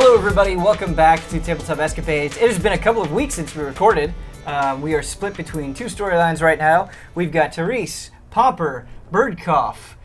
Hello everybody, welcome back to Tabletop Escapades. It has been a couple of weeks since we recorded. We are split between two storylines right now. We've got Therese, Pomper, Birdcough.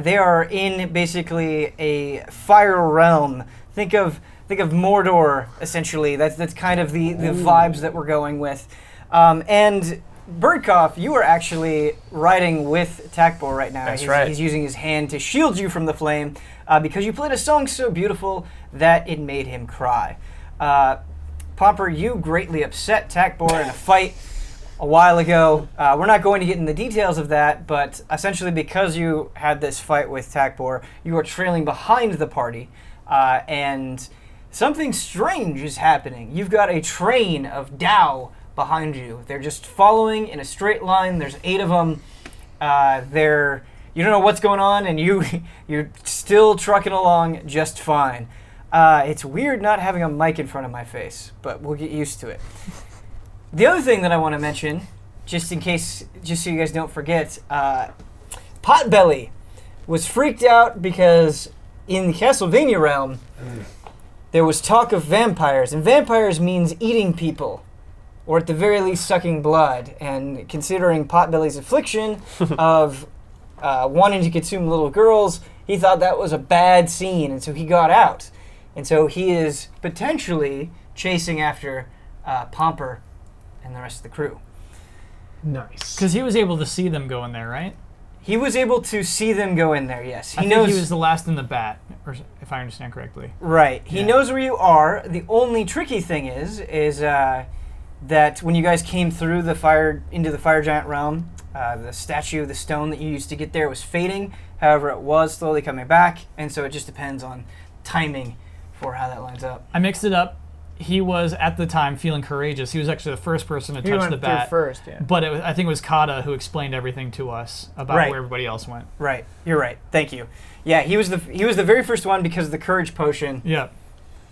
They are in basically a fire realm. Think of Mordor, essentially. That's kind of the vibes that we're going with. And Birdcough, you are actually riding with Takbor right now. That's right. He's using his hand to shield you from the flame because you played a song so beautiful that it made him cry. Pomper, you greatly upset Takbor in a fight a while ago. We're not going to get in the details of that, but essentially because you had this fight with Takbor, you are trailing behind the party, and something strange is happening. You've got a train of Dao behind you. They're just following in a straight line. There's 8 of them. You don't know what's going on, and you're still trucking along just fine. It's weird not having a mic in front of my face, but we'll get used to it. The other thing that I want to mention, just so you guys don't forget, Potbelly was freaked out because in the Castlevania realm, there was talk of vampires, and vampires means eating people, or at the very least sucking blood. And considering Potbelly's affliction of wanting to consume little girls, he thought that was a bad scene, and so he got out. And so he is potentially chasing after Pomper and the rest of the crew. Nice. Because he was able to see them go in there, right? He was able to see them go in there, yes. I think he was the last in the bat, or if I understand correctly. Right. He knows where you are. The only tricky thing is that when you guys came through into the fire giant realm, the statue, the stone that you used to get there was fading. However, it was slowly coming back, and so it just depends on timing for how that lines up. I mixed it up. He was, at the time, feeling courageous. He was actually the first person to touch the bat. First, yeah. But I think it was Kata who explained everything to us about where everybody else went. Right. You're right. Thank you. Yeah, he was the very first one because of the courage potion. Yeah.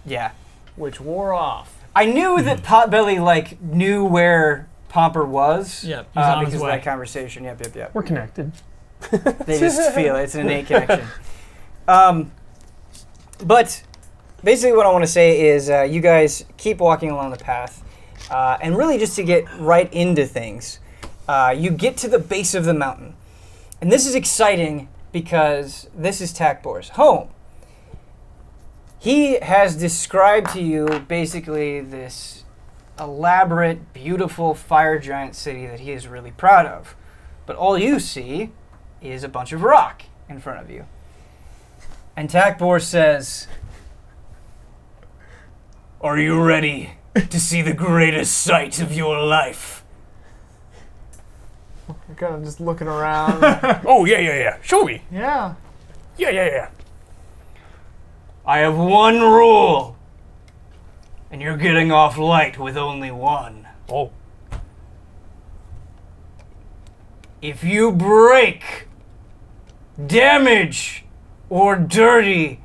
Yeah. Which wore off. I knew that Potbelly knew where Pomper was. Yeah, he's on his because of way. that conversation. Yep. We're connected. They just feel it. It's an innate connection. But basically what I want to say is you guys keep walking along the path. And really just to get right into things, you get to the base of the mountain. And this is exciting because this is Takbor's home. He has described to you basically this elaborate, beautiful fire giant city that he is really proud of. But all you see is a bunch of rock in front of you. And Takbor says, "Are you ready to see the greatest sight of your life?" We're kind of just looking around. Oh, yeah. Show me. Yeah. Yeah. I have one rule, and you're getting off light with only one. Oh. If you break, damage, or dirty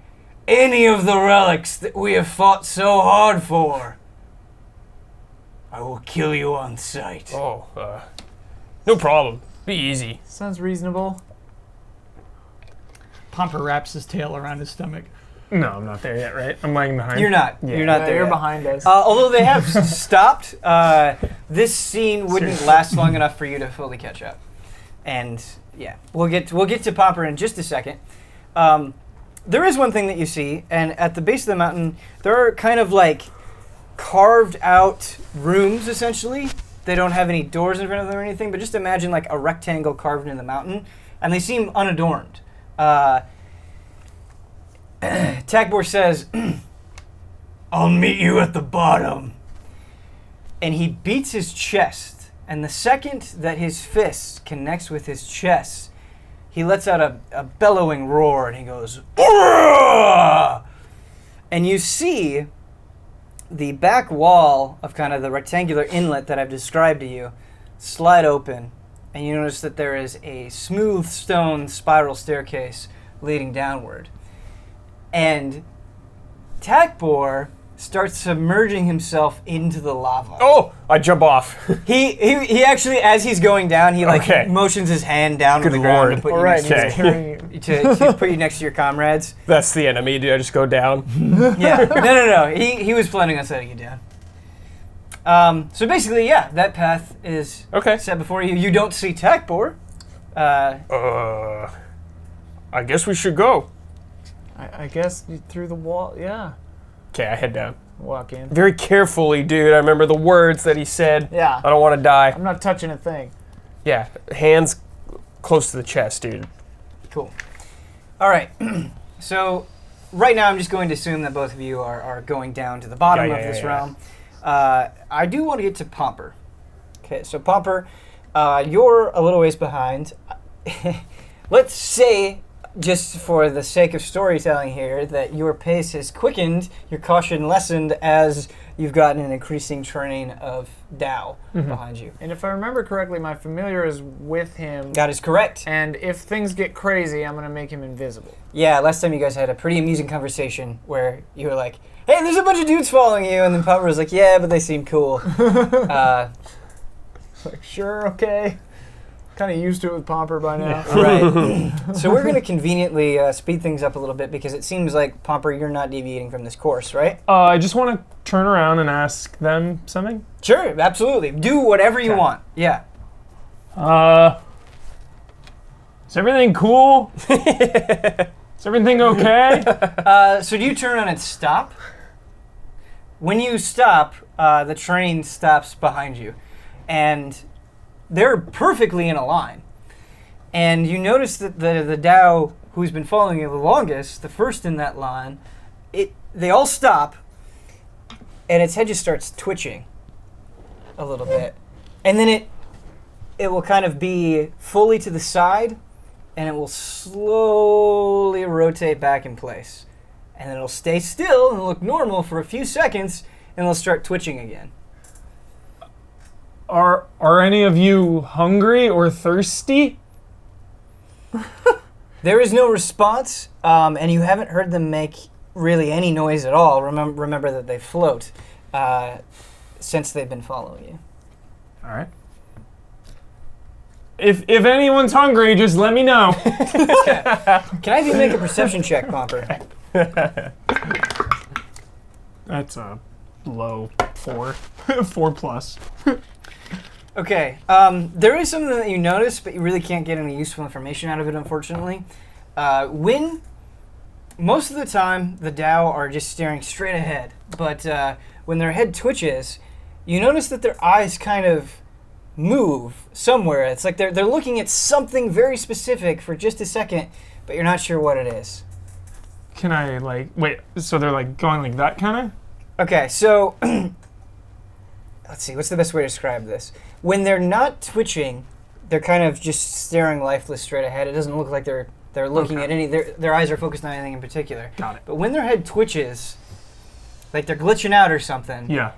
any of the relics that we have fought so hard for, I will kill you on sight. Oh, no problem. Be easy. Sounds reasonable. Pomper wraps his tail around his stomach. No, I'm not there yet, right? I'm lagging behind. You're not. Yeah. You're not there. You're yet. behind us. Although they have stopped, this scene wouldn't last long enough for you to fully catch up. And yeah, we'll get to Pomper in just a second. There is one thing that you see, and at the base of the mountain, there are kind of like carved out rooms, essentially. They don't have any doors in front of them or anything, but just imagine like a rectangle carved into the mountain, and they seem unadorned. Takbor says, "I'll meet you at the bottom." And he beats his chest, and the second that his fist connects with his chest, he lets out a bellowing roar, and he goes, "Urgh!" And you see the back wall of kind of the rectangular inlet that I've described to you slide open, and you notice that there is a smooth stone spiral staircase leading downward. And Takbor starts submerging himself into the lava. Oh, I jump off. He actually, as he's going down, he like Okay. motions his hand down to Good the ground lord. to put All you right, next he's Okay. carrying you. to put you next to your comrades. That's the enemy. Do I just go down? Yeah, no. He was planning on setting you down. So basically, yeah, that path is Okay. set before you. You don't see Takbor. I guess we should go. I guess through the wall. Yeah. Okay, I head down. Walk in. Very carefully, dude. I remember the words that he said. Yeah. I don't want to die. I'm not touching a thing. Yeah, hands close to the chest, dude. Cool. All right. So right now, I'm just going to assume that both of you are going down to the bottom Yeah, of this yeah. realm. I do want to get to Pomper. Okay, so Pomper, you're a little ways behind. Let's say, just for the sake of storytelling here, that your pace has quickened, your caution lessened as you've gotten an increasing train of Tao behind you. And if I remember correctly, my familiar is with him. That is correct. And if things get crazy, I'm going to make him invisible. Yeah, last time you guys had a pretty amusing conversation where you were like, hey, there's a bunch of dudes following you, and then Pomper was like, yeah, but they seem cool. Like, sure, okay. Kind of used to it with Pomper by now. Right. So we're going to conveniently speed things up a little bit because it seems like, Pomper, you're not deviating from this course, right? I just want to turn around and ask them something. Sure, absolutely. Do whatever you want. Yeah. Is everything cool? Is everything okay? So do you turn around and stop? When you stop, the train stops behind you. And they're perfectly in a line. And you notice that the Tao who's been following you the longest, the first in that line, they all stop, and its head just starts twitching a little bit. And then it will kind of be fully to the side, and it will slowly rotate back in place. And then it'll stay still and look normal for a few seconds, and it'll start twitching again. Are any of you hungry or thirsty? There is no response, and you haven't heard them make really any noise at all. Remember that they float since they've been following you. All right. If anyone's hungry, just let me know. Can I have you make a perception check, Pomper? That's a low 4. 4 plus. Okay. There is something that you notice, but you really can't get any useful information out of it, unfortunately. Most of the time, the Tao are just staring straight ahead, but when their head twitches, you notice that their eyes kind of move somewhere. It's like they're looking at something very specific for just a second, but you're not sure what it is. Can I, like, wait, so they're, like, going like that kind of? Okay, so let's see, what's the best way to describe this? When they're not twitching, they're kind of just staring lifeless straight ahead. It doesn't look like they're looking at any, their eyes are focused on anything in particular. Got it. But when their head twitches, like they're glitching out or something, Yeah.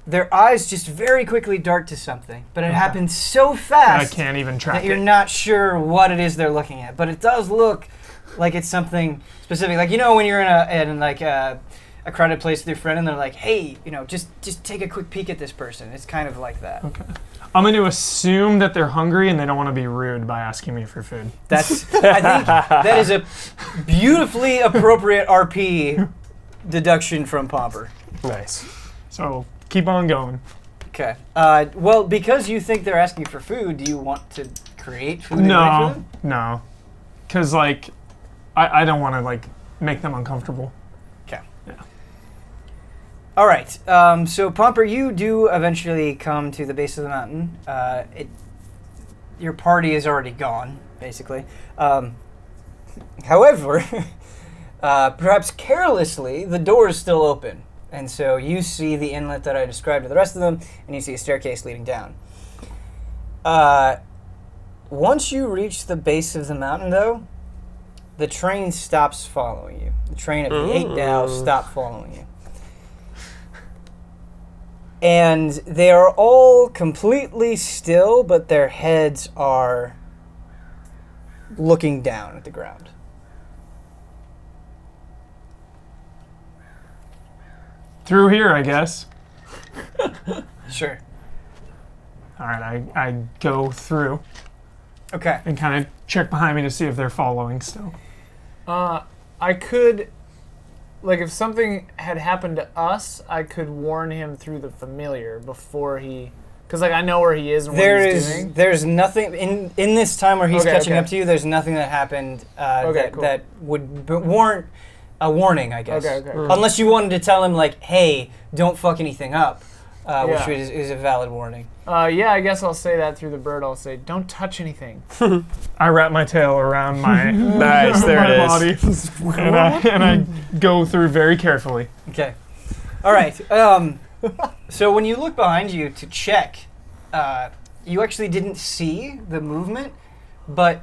their eyes just very quickly dart to something. But it Okay. happens so I fast can't even track that you're it. not sure what it is they're looking at. But it does look like it's something specific. Like, you know, when you're in a crowded place with your friend and they're like, hey, just take a quick peek at this person. It's kind of like that. Okay. I'm going to assume that they're hungry and they don't want to be rude by asking me for food. I think that is a beautifully appropriate RP deduction from Pomper. Nice. So keep on going. Okay. Well, because you think they're asking for food, do you want to create food and wait for No, them? no. Because, like, I don't want to, like, make them uncomfortable. Okay. Yeah. All right. So, Pomper, you do eventually come to the base of the mountain. Your party is already gone, basically. However, perhaps carelessly, the door is still open. And so you see the inlet that I described to the rest of them, and you see a staircase leading down. Once you reach the base of the mountain, though, the train stops following you. The train of the 8 Tao stop following you. And they are all completely still, but their heads are looking down at the ground. Through here, I guess. Sure. All right, I go through Okay. and kind of check behind me to see if they're following still. I could, like, if something had happened to us, I could warn him through the familiar before he, because like I know where he is and what he's doing. There's nothing in this time where he's Okay, catching okay. up to you. There's nothing that happened Cool. that would warrant a warning, I guess. Okay. Unless you wanted to tell him like, hey, don't fuck anything up, which Yeah. is a valid warning. Yeah, I guess I'll say that through the bird. I'll say, don't touch anything. I wrap my tail around my Nice, there it my is. body, and I go through very carefully. Okay. All right. So when you look behind you to check, you actually didn't see the movement, but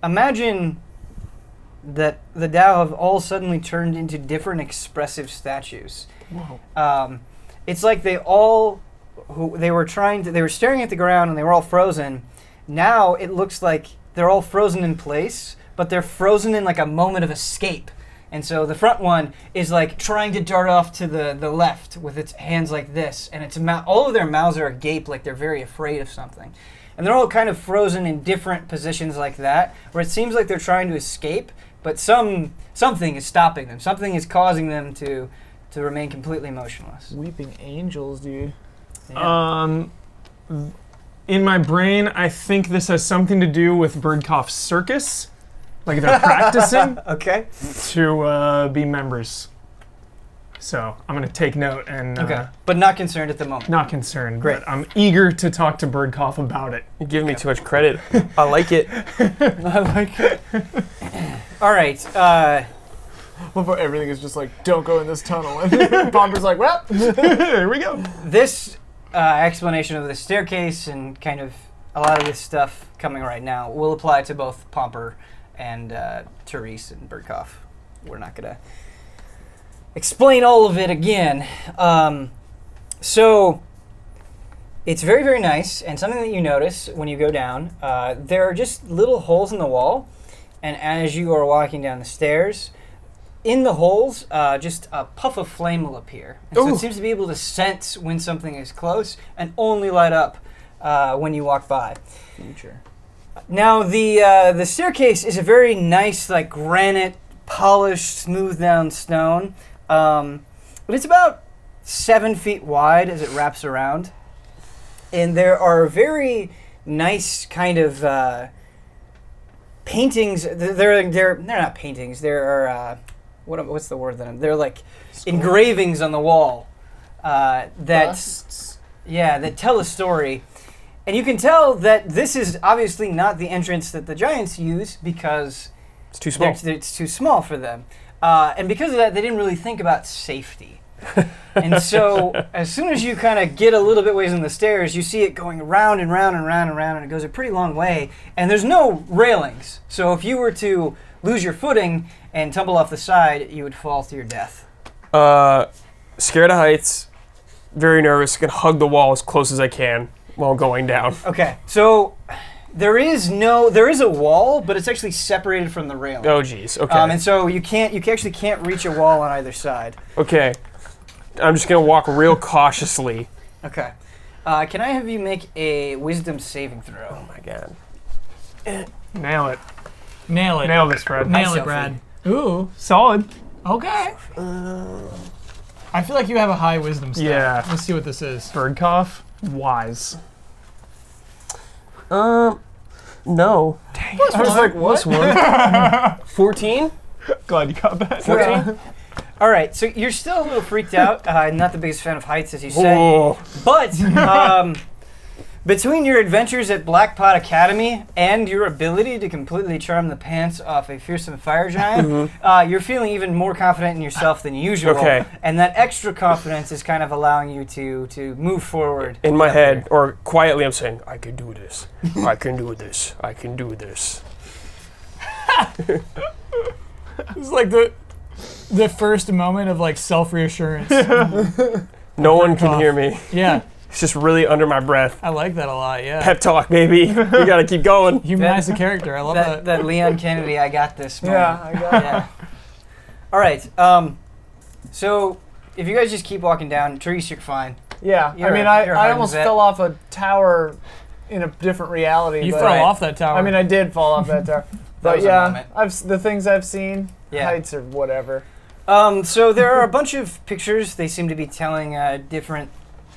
imagine that the Tao have all suddenly turned into different expressive statues. Whoa. It's like they were staring at the ground and they were all frozen. Now it looks like they're all frozen in place, but they're frozen in like a moment of escape. And so the front one is like trying to dart off to the left with its hands like this, and its all of their mouths are agape like they're very afraid of something. And they're all kind of frozen in different positions like that, where it seems like they're trying to escape, but something is stopping them. Something is causing them to remain completely motionless. Weeping angels, dude. Yeah. In my brain, I think this has something to do with Birdcough Circus. Like they're practicing Okay. to be members. So I'm going to take note and Okay. But not concerned at the moment. not concerned. Great. But I'm eager to talk to Birdcough about it. You're giving me too much credit. I like it. I like it. All right. Before everything is just like, don't go in this tunnel. And Pomper's like, well. Here we go. This explanation of the staircase and kind of a lot of this stuff coming right now will apply to both Pomper and Therese and Birdcough. We're not going to explain all of it again. So it's very, very nice, and something that you notice when you go down, there are just little holes in the wall, and as you are walking down the stairs, in the holes, just a puff of flame will appear. And so it seems to be able to sense when something is close and only light up when you walk by. Future. Now, the staircase is a very nice, like, granite, polished, smooth down stone. But it's about 7 feet wide as it wraps around. And there are very nice kind of paintings. They're not paintings. There are, what's the word that they're like engravings on the wall Busts. that tell a story. And you can tell that this is obviously not the entrance that the giants use because It's too small. it's too small for them. And because of that, they didn't really think about safety. And so as soon as you kind of get a little bit ways in the stairs, you see it going round and round and round and round, and it goes a pretty long way. And there's no railings. So if you were to lose your footing and tumble off the side, you would fall to your death. Scared of heights, very nervous, gonna hug the wall as close as I can while going down. Okay, so there is a wall, but it's actually separated from the railing. Oh geez, okay. And so you actually can't reach a wall on either side. Okay. I'm just gonna walk real cautiously. Okay. Can I have you make a wisdom saving throw? Oh my god. Nail it. Nail it. Nail this, Brad. Nail Hi, it, Brad. Ooh. Solid. Okay. I feel like you have a high wisdom stat. Yeah. Let's see what this is. Birdcough, wise. No. Dang I was like, what? 14? Glad you got that. 14? All right, so you're still a little freaked out. Not the biggest fan of heights, as you said. Oh. But between your adventures at Blackpot Academy and your ability to completely charm the pants off a fearsome fire giant, you're feeling even more confident in yourself than usual. Okay. And that extra confidence is kind of allowing you to move forward. In my head, or quietly, I'm saying, I can do this. I can do this. I can do this. It's like the first moment of like self-reassurance. No one can hear me. Yeah, It's just really under my breath. I like that a lot. Yeah. Pep talk, baby. We gotta keep going. Humanize the character. I love that. That Leon Kennedy, I got this moment. Yeah, I got it. Yeah. All right. So if you guys just keep walking down, Therese, you're fine. Yeah, You're I mean, a- you're a I hard almost vet. fell off a tower in a different reality. You but fell off that tower. I mean, I did fall off that tower. But was a yeah, moment. the things I've seen, Yeah. heights or whatever. So there are a bunch of pictures. They seem to be telling different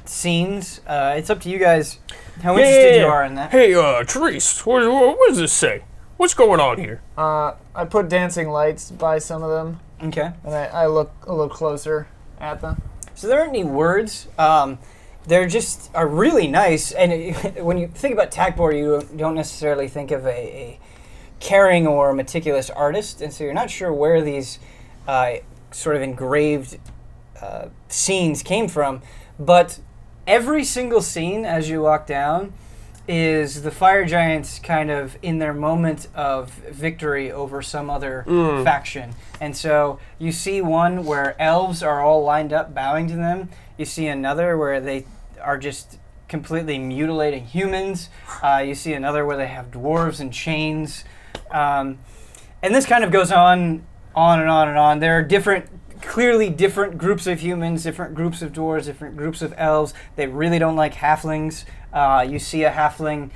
scenes. It's up to you guys how interested you are in that. Hey, Therese, what does this say? What's going on here? I put dancing lights by some of them, Okay. and I look a little closer at them. So there aren't any words. They're just are really nice. And when you think about Takbor, you don't necessarily think of a caring or meticulous artist, and so you're not sure where these sort of engraved scenes came from. But every single scene as you walk down is the fire giants kind of in their moment of victory over some other faction. And so you see one where elves are all lined up bowing to them. You see another where they are just completely mutilating humans. You see another where they have dwarves in chains. And this kind of goes on and on and on. There are clearly different groups of humans, different groups of dwarves, different groups of elves. They really don't like halflings. You see a halfling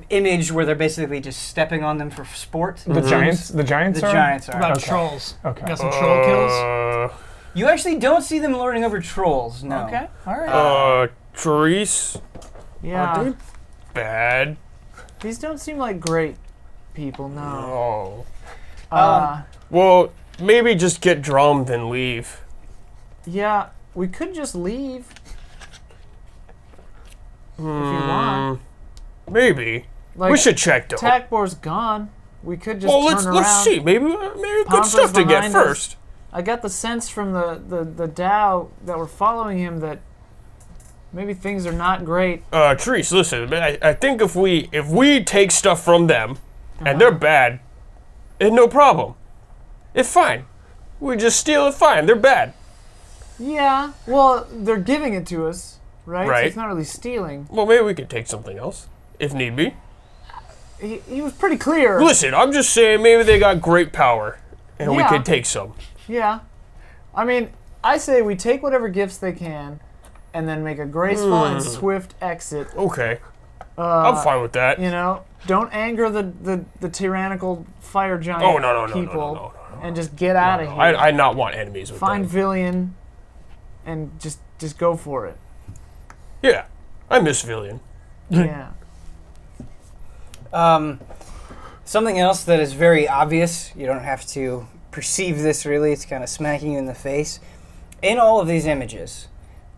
image where they're basically just stepping on them for sport. The giants. The giants. The are? giants What are. about Okay. trolls? Okay. Got some troll kills? You actually don't see them lording over trolls, no. Okay, all right. Therese, Yeah, are they bad? these don't seem like great people. No. Oh. Well, maybe just get drummed and leave. Yeah, we could just leave if you want. Maybe. Like, We should check though. Takbor's gone. We could just Well, turn around. let's see. Maybe good Pomper's stuff to get behind us. first. I got the sense from the Tao that were following him that maybe things are not great. Therese, listen. I think if we take stuff from them, and they're bad, it's no problem. It's fine. We just steal it. Fine. They're bad. Yeah, well, they're giving it to us, right? So Right. it's not really stealing. Well, maybe we could take something else if need be. He was pretty clear. Listen, I'm just saying maybe they got great power, and we Yeah. could take some. Yeah. I mean, I say we take whatever gifts they can and then make a graceful and swift exit. Okay. I'm fine with that. You know, don't anger the tyrannical fire giant Oh, no, people no. and just get out of here. I not want enemies with Find them. Villian and just go for it. Yeah, I miss Villian. Yeah. Something else that is very obvious, you don't have to perceive this really, it's kind of smacking you in the face. In all of these images,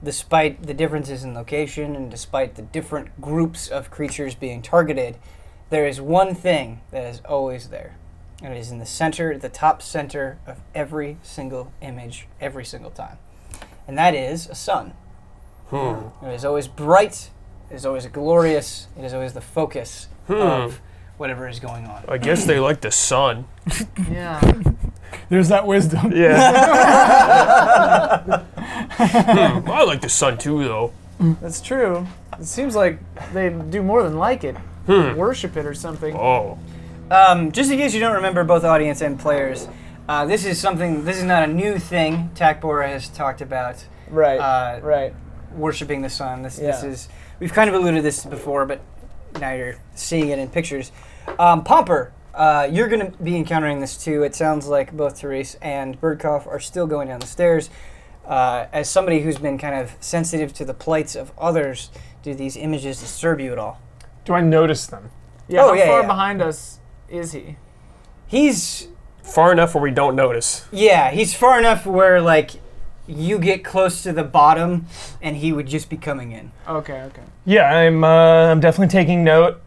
despite the differences in location and despite the different groups of creatures being targeted, there is one thing that is always there. And it is in the center, the top center of every single image, every single time. And that is a sun. It is always bright, it is always glorious, it is always the focus of whatever is going on. I guess they like the sun. Yeah. There's that wisdom. Yeah. I like the sun too, though. That's true. It seems like they do more than like it. Worship it or something. Oh. Just in case you don't remember, both audience and players, this is not a new thing Takbor has talked about. Right. Right. Worshipping the sun. This Yeah. is, we've kind of alluded to this before, but now you're seeing it in pictures. Pomper, you're going to be encountering this too. It sounds like both Therese and Birdcough are still going down the stairs. As somebody who's been kind of sensitive to the plights of others, do these images disturb you at all? Do I notice them? Yeah. Oh, How yeah, far yeah. behind us is he? He's Far enough where we don't notice. he's far enough where like you get close to the bottom and he would just be coming in. Okay. Okay. Yeah, I'm definitely taking note.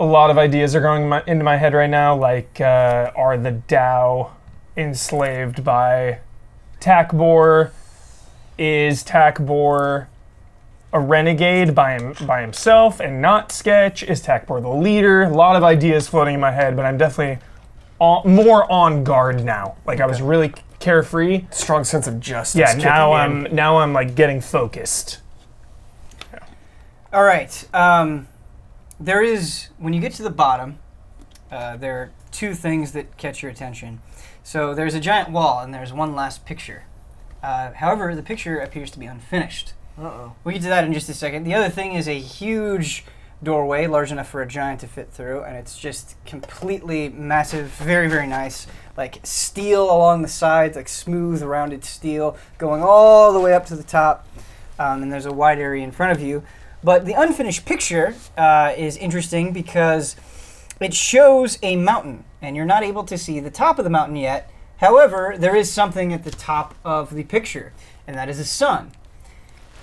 A lot of ideas are going into my head right now, like are the Tao enslaved by Takbor? Is Takbor a renegade by himself and not Sketch? Is Takbor the leader? A lot of ideas floating in my head, but I'm definitely more on guard now. Like I was really carefree. Strong sense of justice. Yeah, kicking now I'm like getting focused. All right. There is, when you get to the bottom, there are two things that catch your attention. So there's a giant wall, and there's one last picture. However, the picture appears to be unfinished. Uh-oh. We'll get to that in just a second. The other thing is a huge doorway, large enough for a giant to fit through, and it's just completely massive, very, very nice. Like steel along the sides, like smooth, rounded steel, going all the way up to the top. And there's a wide area in front of you. But the unfinished picture is interesting because it shows a mountain, and you're not able to see the top of the mountain yet. However, there is something at the top of the picture, and that is a sun.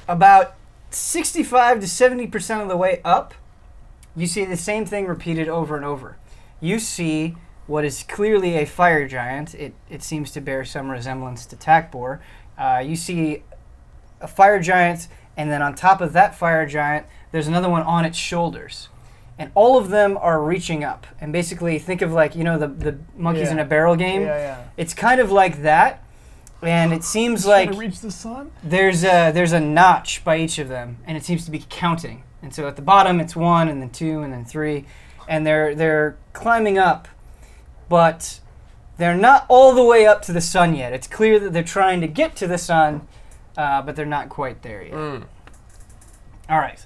About 65 to 70% of the way up, you see the same thing repeated over and over. You see what is clearly a fire giant. It seems to bear some resemblance to Takbor. You see a fire giant, and then on top of that fire giant, there's another one on its shoulders. And all of them are reaching up. And basically, think of like, the monkeys in a barrel game. Yeah. It's kind of like that. And it seems like Trying to reach the sun? there's a notch by each of them, and it seems to be counting. And so at the bottom, it's 1, and then 2, and then 3. And they're climbing up, but they're not all the way up to the sun yet. It's clear that they're trying to get to the sun, but they're not quite there yet. All right.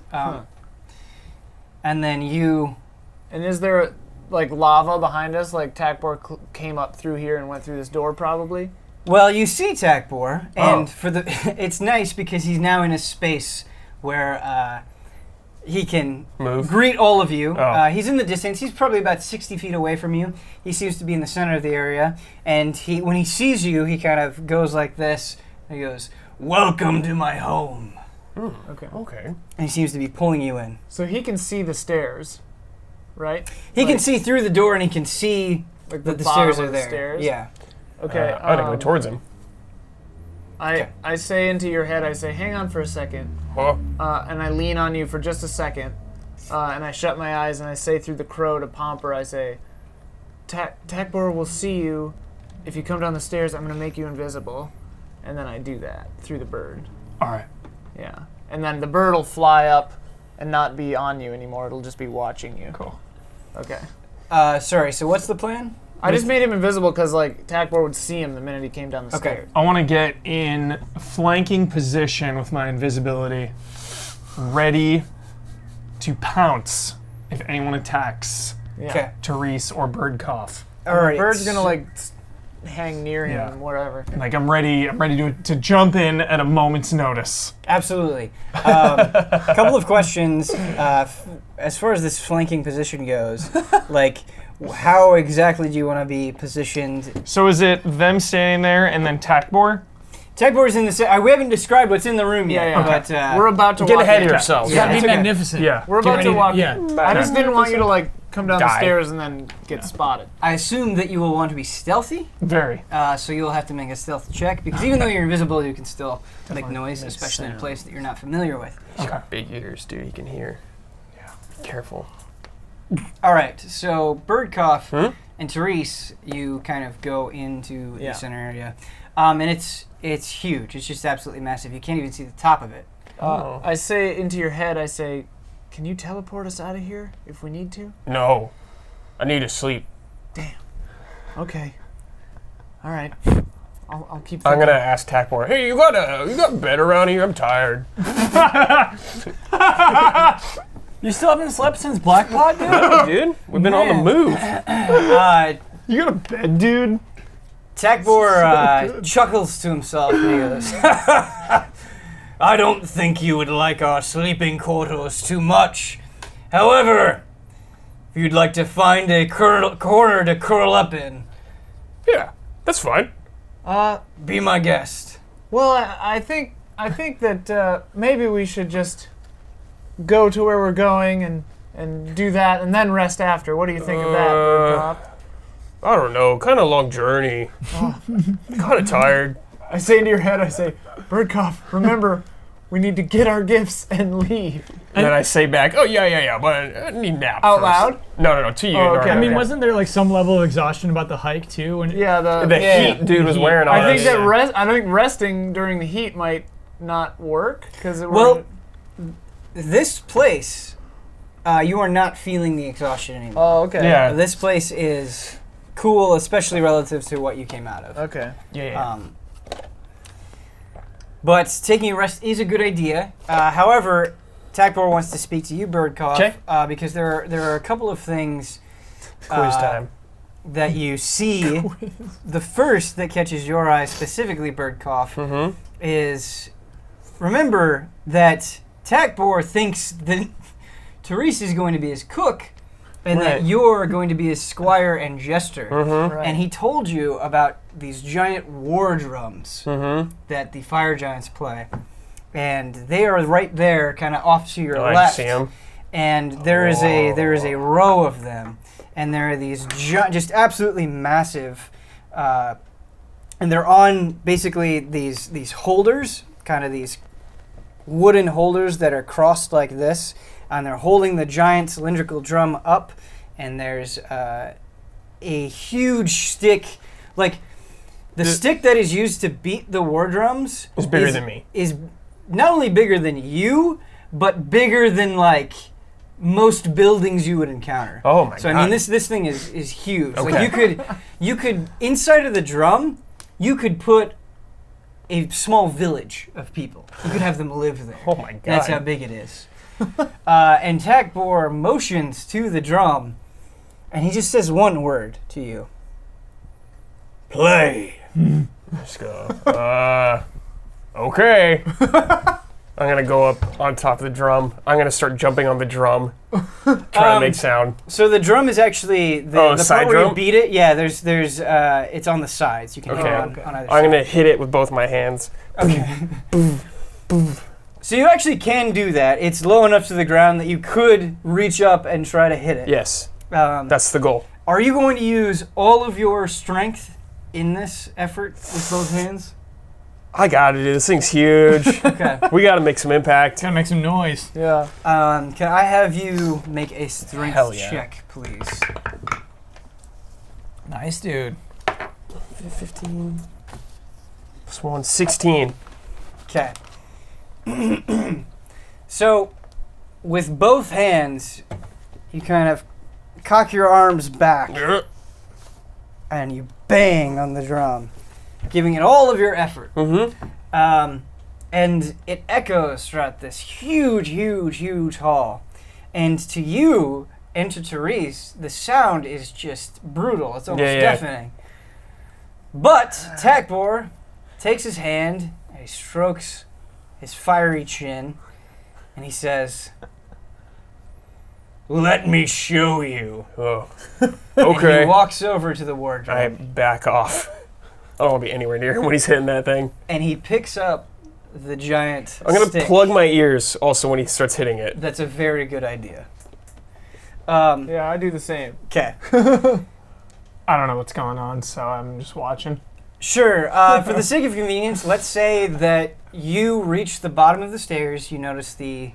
And then you... And is there like lava behind us? Like Takbor came up through here and went through this door, probably. Well, you see Takbor, and it's nice because he's now in a space where he can greet all of you. He's in the distance. He's probably about 60 feet away from you. He seems to be in the center of the area, and when he sees you, he kind of goes like this. And he goes, "Welcome to my home." Okay. And he seems to be pulling you in. So he can see the stairs, right? He can see through the door, and he can see Like that the bottom stairs are of the there. stairs? Yeah. Okay. I'm gonna go towards him. I say into your head, I say, hang on for a second. Huh? And I lean on you for just a second. And I shut my eyes and I say through the crow to Pomper, I say, Takbor will see you. If you come down the stairs, I'm going to make you invisible. And then I do that through the bird. All right. Yeah. And then the bird will fly up and not be on you anymore. It'll just be watching you. Cool. Okay. Sorry, so what's the plan? I just made him invisible because like Takbor would see him the minute he came down the stairs. I want to get in flanking position with my invisibility, ready to pounce if anyone attacks Yeah. Okay. Therese or Birdcough. All right. The bird's going to like hang near him, Yeah. wherever. Like I'm ready to jump in at a moment's notice. Absolutely. A couple of questions. As far as this flanking position goes, like, how exactly do you want to be positioned? So is it them standing there and then Takbor? Takbor is in the. We haven't described what's in the room yet, Yeah. but We're about to Get walk ahead in. of yourselves. Yeah. That'd it's be okay. magnificent. Yeah. We're about to walk Yeah. in. I just didn't want you to like come down the Die. stairs and then get spotted. I assume that you will want to be stealthy, Very. so you'll have to make a stealth check because even though you're invisible, you can still make noise, makes especially in a sound. place that you're not familiar with. He's got big ears, dude. He can hear. Yeah. Careful. All right, so Birdcough and Therese, you kind of go into Yeah. the center area, and it's huge. It's just absolutely massive. You can't even see the top of it. I say into your head, I say, can you teleport us out of here if we need to? No. I need to sleep. Okay. All right. I'll keep I'm thinking. gonna ask Takbor, hey, you got bed around here? I'm tired. You still haven't slept since Blackpot, dude? No, dude. We've been on the move. You got a bed, dude? Takbor chuckles to himself and he goes, I don't think you would like our sleeping quarters too much. However, if you'd like to find a corner to curl up in, Yeah, that's fine. be my guest. Well, I think that maybe we should just go to where we're going and do that and then rest after. What do you think of that, Birdcough? I don't know. Kind of long journey. Kind of tired. I say into your head, I say, Birdcough, remember, we need to get our gifts and leave. And then I say back, oh, yeah, but I need a nap Out first. loud? No, to you. Oh, okay. I mean, Okay. wasn't there like some level of exhaustion about the hike too? When Yeah, The yeah. heat dude was wearing all I think this. that I think resting during the heat might not work because Well, this place, you are not feeling the exhaustion anymore. Oh, okay. Yeah. This place is cool, especially relative to what you came out of. Okay. Yeah. But taking a rest is a good idea. However, Takbor wants to speak to you, Birdcough, because there are a couple of things Quiz time. that you see. The first that catches your eye specifically, Birdcough, is remember that Takbor thinks that Therese is going to be his cook and that you're going to be his squire and jester. Right. And he told you about these giant war drums that the fire giants play. And they are right there, kind of off to your I left. see them. And there is a row of them. And there are these just absolutely massive, and they're on basically these holders, kind of these wooden holders that are crossed like this, and they're holding the giant cylindrical drum up, and there's a huge stick, like the stick that is used to beat the war drums Is bigger than me. Is not only bigger than you, but bigger than like most buildings you would encounter. Oh my So god. I mean, this thing is huge. Okay. Like you could inside of the drum, you could put a small village of people. You could have them live there. Oh my god. That's how big it is. And Takbor motions to the drum, and he just says one word to you. Play. Let's go. Okay. I'm gonna go up on top of the drum. I'm gonna start jumping on the drum, trying to make sound. So the drum is actually the side part where you drum? beat it. Yeah, there's it's on the sides. You can hit it on either I'm side. gonna hit it with both my hands. Okay. So you actually can do that. It's low enough to the ground that you could reach up and try to hit it. Yes, Um, that's the goal. are you going to use all of your strength in this effort with both hands? I got it. This thing's huge. Okay. We gotta make some impact. Gotta make some noise. Yeah. Can I have you make a strength Hell yeah. check, please? Nice, dude. 15 plus 1, 16. Okay. So, with both hands, you kind of cock your arms back and you bang on the drum, giving it all of your effort. And it echoes throughout this huge, huge, huge hall. And to you and to Therese, the sound is just brutal. It's almost deafening. But Takbor takes his hand and he strokes his fiery chin and he says, "Let me show you." Oh. And Okay. he walks over to the wardrobe. I back off. I don't want to be anywhere near him when he's hitting that thing. And he picks up the giant I'm gonna stick. plug my ears also when he starts hitting it. That's a very good idea. Yeah, I do the same. Okay. I don't know what's going on, so I'm just watching. Sure. For the sake of convenience, let's say that you reach the bottom of the stairs. You notice the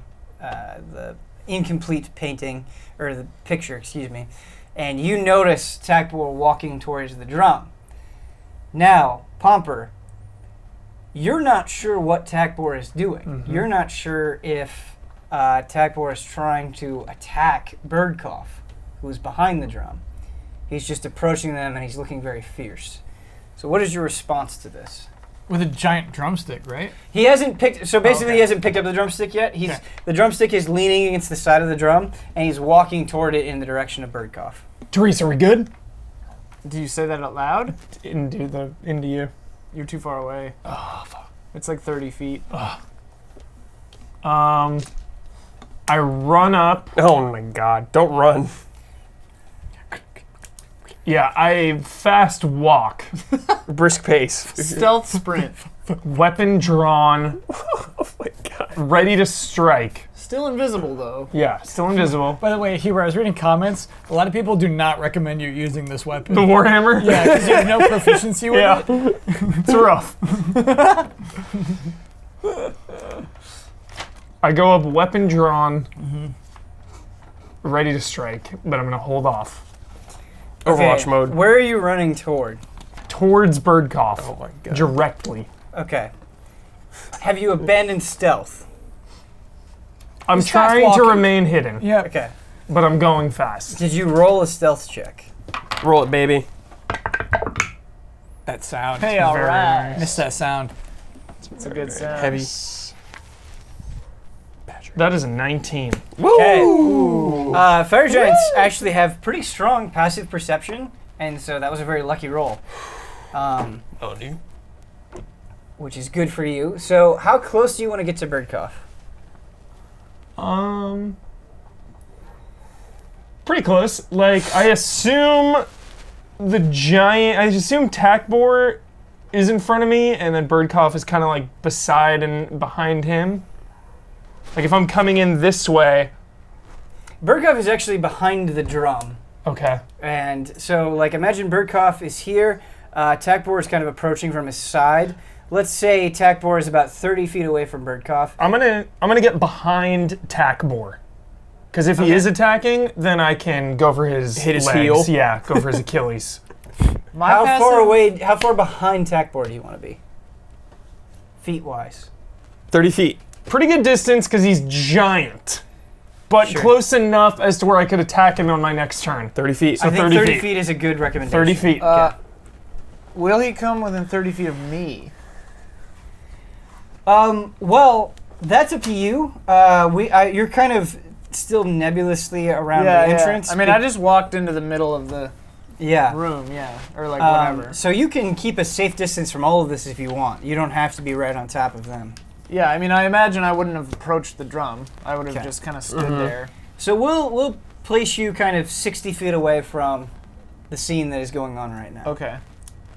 incomplete painting, or the picture, excuse me, and you notice Takbor walking towards the drum. Now, Pomper, you're not sure what Takbor is doing. You're not sure if Takbor is trying to attack Birdcough, who's behind the drum. He's just approaching them and he's looking very fierce. So what is your response to this? With a giant drumstick, right? He hasn't picked, so basically okay. he hasn't picked up the drumstick yet. Okay. The drumstick is leaning against the side of the drum and he's walking toward it in the direction of Birdcough. Therese, are we good? Do you say that out loud? Into you. You're too far away. Oh, fuck. It's like 30 feet. I run up. Oh my god, don't run. Yeah, I fast walk. Brisk pace. Stealth sprint. Weapon drawn, Oh my god. ready to strike. Still invisible, though. Yeah, still invisible. By the way, Huber, I was reading comments. A lot of people do not recommend you using this weapon. The Warhammer? Yeah, because you have no proficiency with Yeah. it. It's rough. I go up weapon drawn, ready to strike, but I'm going to hold off. Overwatch Okay, mode. Where are you running toward? Towards Birdcough. Oh my god. Directly. Okay. Have you abandoned stealth? I'm He's fast trying to walking. remain hidden, Yeah. Okay. but I'm going fast. Did you roll a stealth check? Roll it, baby. That sound. Hey, all Very right. nice. Missed that sound. It's a good sound. Heavy. That is a 19. Okay. Fire giants actually have pretty strong passive perception, and so that was a very lucky roll, Oh, dude. which is good for you. So, how close do you want to get to Birdcough? Pretty close. Like, I assume Takbor is in front of me, and then Birdcough is kind of like beside and behind him. Like, if I'm coming in this way. Birdcough is actually behind the drum. Okay. And so, like, imagine Birdcough is here. Takbor is kind of approaching from his side. Let's say Takbor is about 30 feet away from Birdcough. I'm gonna get behind Takbor. Because if he is attacking, then I can go for his Hit his legs. heel? Yeah, go for his Achilles. How far behind Takbor do you want to be? Feet-wise. 30 feet. Pretty good distance because he's giant. But Sure. close enough as to where I could attack him on my next turn. 30 feet. I think 30 30 feet. feet is a good recommendation. 30 feet. Will he come within 30 feet of me? Well, that's up to you. You're kind of still nebulously around the entrance. I mean, I just walked into the middle of the yeah. room, or like whatever. So you can keep a safe distance from all of this if you want. You don't have to be right on top of them. Yeah, I mean, I imagine I wouldn't have approached the drum. I would have Okay. just kind of stood there. So we'll place you kind of 60 feet away from the scene that is going on right now. Okay.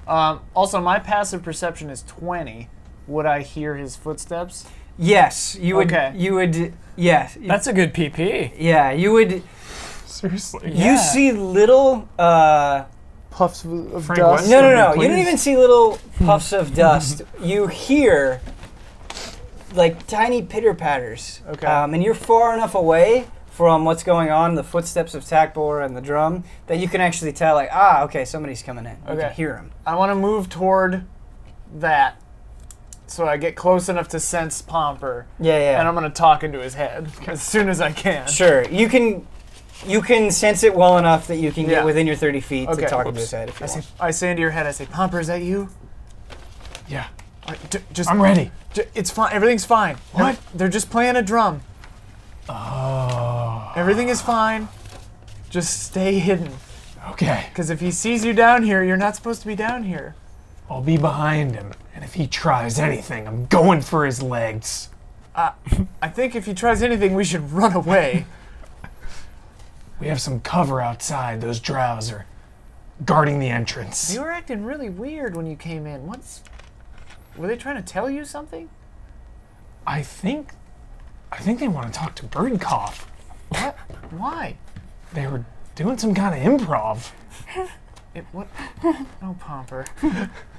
Also, my passive perception is 20. Would I hear his footsteps? Yes, you would. Okay. You would. Yeah. That's a good PP. Yeah, you would. Seriously. You see little. Puffs of Frank, dust. what? No. Please? You don't even see little puffs of dust. You hear like tiny pitter patters. Okay. And you're far enough away from what's going on, the footsteps of Takbor and the drum, that you can actually tell, like, okay, somebody's coming in. You Okay. can hear him. I want to move toward that so I get close enough to sense Pomper. Yeah. And I'm going to talk into his head as soon as I can. Sure. You can sense it well enough that you can Yeah. get within your 30 feet Okay. to talk into his head if you want. I say into your head, I say, Pomper, is that you? Yeah. Just I'm ready. It's fine. Everything's fine. What? They're just playing a drum. Oh. Everything is fine. Just stay hidden. Okay. Because if he sees you down here, you're not supposed to be down here. I'll be behind him. And if he tries anything, I'm going for his legs. I think if he tries anything, we should run away. We have some cover outside. Those drows are guarding the entrance. You were acting really weird when you came in. Were they trying to tell you something? I think they want to talk to Birdcough. What? Why? They were doing some kind of improv. What? Oh, Pomper.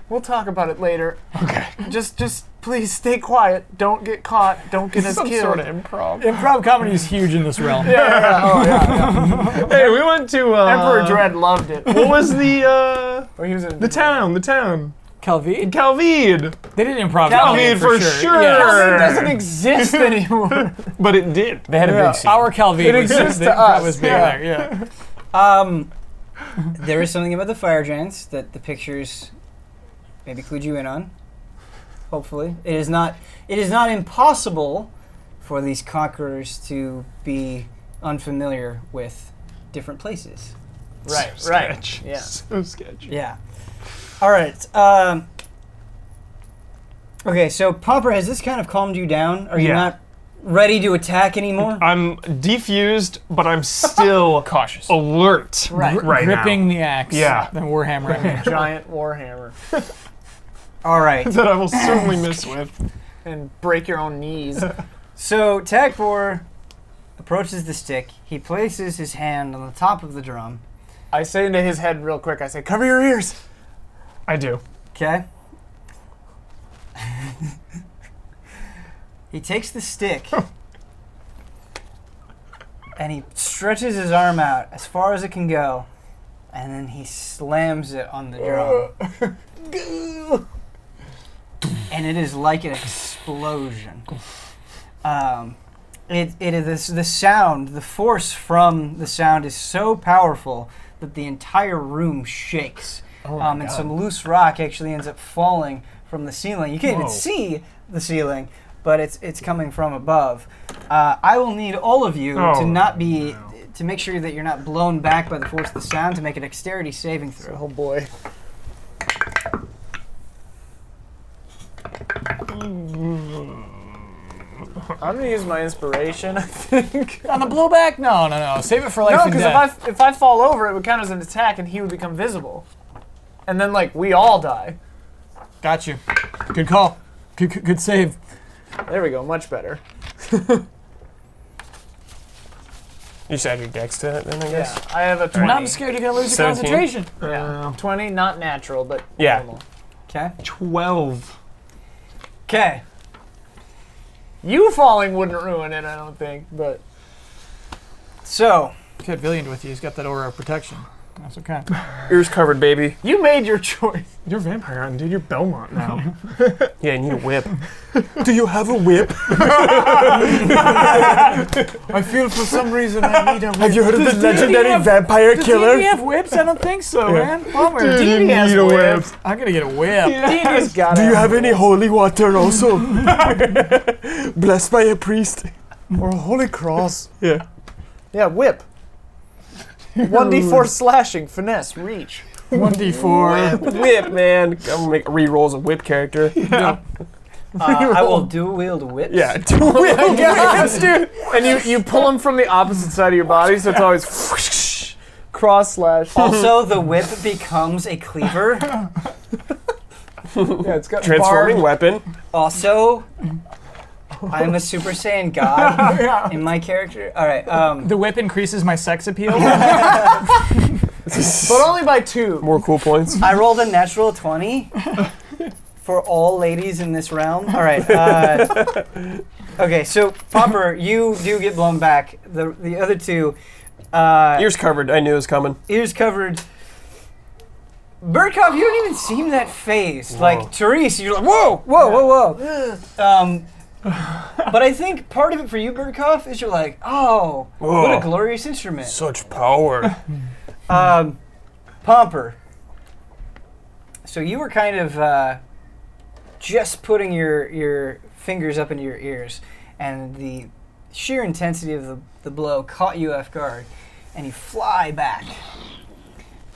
We'll talk about it later. Okay. Just please stay quiet. Don't get caught. Don't get us Some killed. sort of improv. Improv comedy is huge in this realm. Hey, we went to Emperor Dread loved it. What was the Or he was in the town? Calvi? Calvide. They did improv. Calvide for sure. It doesn't exist anymore. But it did. They had a big scene. Our Calvi It was exists the to improv us, was big yeah. there, yeah. There is something about the fire giants that the pictures maybe clued you in on. Hopefully. It is not impossible for these conquerors to be unfamiliar with different places. Right. Sketch. Yeah. So sketchy. Yeah. All right. Okay, so Pomper, has this kind of calmed you down? Are you Yeah. not ready to attack anymore? I'm defused, but I'm still Cautious. alert Right. now. Gripping the axe. Yeah. The warhammer. Giant warhammer. All right. That I will certainly miss with. And break your own knees. So Takbor approaches the stick. He places his hand on the top of the drum. I say into his head real quick, I say, cover your ears. I do. Okay. He takes the stick and he stretches his arm out as far as it can go, and then he slams it on the drum. And it is like an explosion. It is the sound, the force from the sound is so powerful that the entire room shakes. And some loose rock actually ends up falling from the ceiling. You can't even Whoa. see the ceiling, but it's coming from above. I will need all of you to not be to make sure that you're not blown back by the force of the sound to make a dexterity saving throw. Oh boy. I'm gonna use my inspiration, I think. On the blowback? No. Save it for life No, and because death. if I fall over, it would count as an attack, and he would become visible, and then like we all die. Got you. Good call. Good save. There we go. Much better. You should add your dex to it then, I guess. Yeah, I have a 20. I'm scared you're gonna lose your 17. concentration. Yeah, 20, not natural, but Yeah. normal. Okay. 12. Okay. You falling wouldn't ruin it, I don't think, but So He's got Villian with you. He's got that aura of protection. That's okay. Ears covered, baby. you made your choice. You're vampire hunting, dude. You're Belmont now. Yeah, you need a whip. Do you have a whip? I feel for some reason I need a whip. Have you heard of the D&D legendary have- vampire Does killer? D&D have whips? I don't think so, man. Bummer. D&D has whips. I'm gonna get a whip. D&D's got Do it. you have any holy water also? Blessed by a priest. Or a holy cross? Yeah. Yeah, whip. 1d4 slashing, finesse, reach. 1d4. Whip, man. I'm gonna make re-rolls a whip character. I will dual wield whips. Yeah, do whip. Yes, dude. And you pull them from the opposite side of your body, so it's always whoosh, cross slash. Also, the whip becomes a cleaver. Yeah, it's got Transforming barbed. weapon. Also, I'm a Super Saiyan God in my character. All right. The whip increases my sex appeal. But only by 2. More cool points. I rolled a natural 20 for all ladies in this realm. All right. Okay, so Popper, you do get blown back. The other two, Ears covered. I knew it was coming. ears covered. Birdcough, you don't even seem that phased. Like Therese, you're like, whoa. But I think part of it for you, Birdcough, is you're like, oh, what a Whoa. glorious instrument. Such power. Pomper. So you were kind of just putting your fingers up into your ears, and the sheer intensity of the blow caught you off guard, and you fly back.